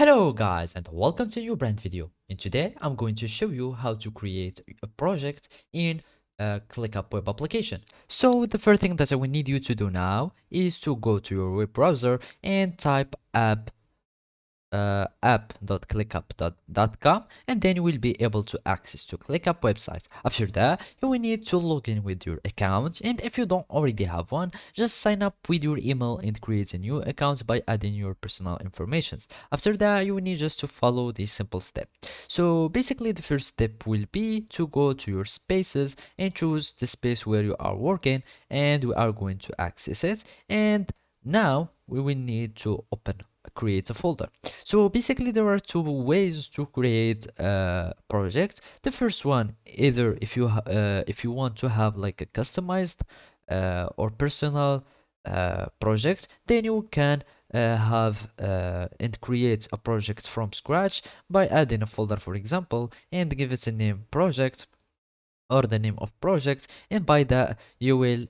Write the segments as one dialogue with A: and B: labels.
A: Hello guys and welcome to a new brand video. And today I'm going to show you how to create a project in a ClickUp web application. So the first thing that I will need you to do now is to go to your web browser and type app.clickup.com, and then you will be able to access to ClickUp website. After that, you will need to log in with your account, and if you don't already have one, just sign up with your email and create a new account by adding your personal information. After that, you will need just to follow this simple step. So basically the first step will be to go to your spaces and choose the space where you are working, and we are going to access it. And now we will need to create a folder. So basically there are two ways to create a project. The first one, either if you want to have like a customized or personal project, then you can have and create a project from scratch by adding a folder, for example, and give it a name project or the name of project, and by that you will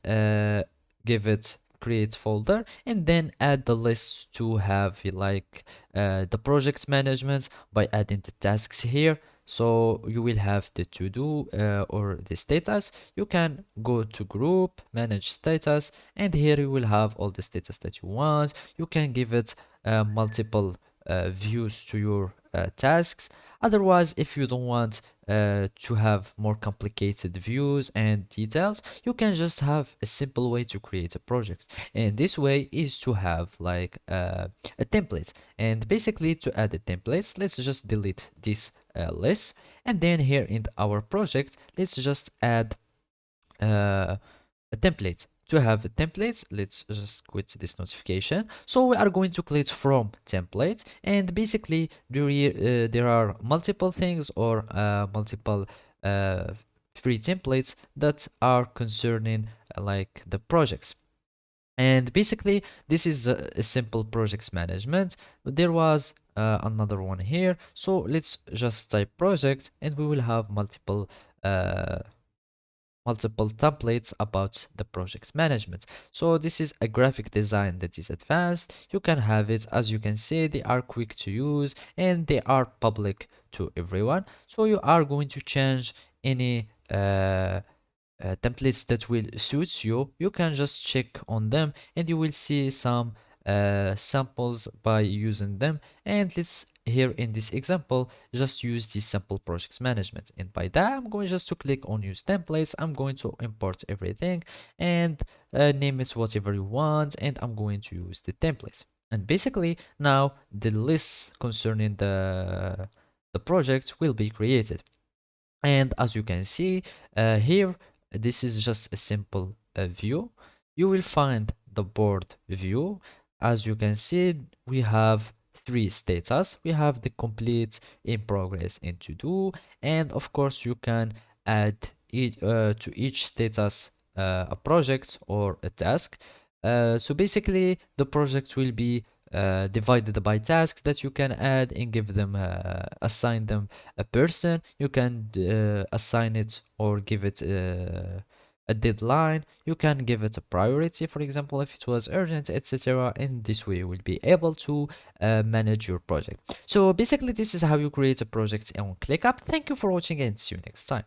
A: give it create folder and then add the list to have like the project management by adding the tasks here. So you will have the to do or the status. You can go to group manage status, and here you will have all the status that you want. You can give it multiple views to your tasks. Otherwise, if you don't want to have more complicated views and details, you can just have a simple way to create a project. And this way is to have like a template. And basically to add the templates, let's just delete this list. And then here in our project, let's just add a template. To have a template, let's just quit this notification. So we are going to click from template, and basically there are multiple things or multiple uh, free templates that are concerning like the projects. And basically this is a simple projects management, but there was another one here. So let's just type project, and we will have uh, multiple templates about the project's management. So this is a graphic design that is advanced. You can have it. As you can see, they are quick to use and they are public to everyone. So you are going to change any templates that will suit you. You can just check on them and you will see some samples by using them. And let's here in this example just use this simple projects management, and by that I'm going just to click on use templates. I'm going to import everything and name it whatever you want, and I'm going to use the templates. And basically now the list concerning the project will be created. And as you can see here, this is just a simple view. You will find the board view. As you can see, we have three status. We have the complete, in progress, and to do. And of course you can add to each status a project or a task. So basically the project will be divided by tasks that you can add and give them assign them a person. You can assign it or give it a deadline. You can give it a priority, for example, if it was urgent, etc. In this way you will be able to manage your project. So basically this is how you create a project on ClickUp. Thank you for watching and see you next time.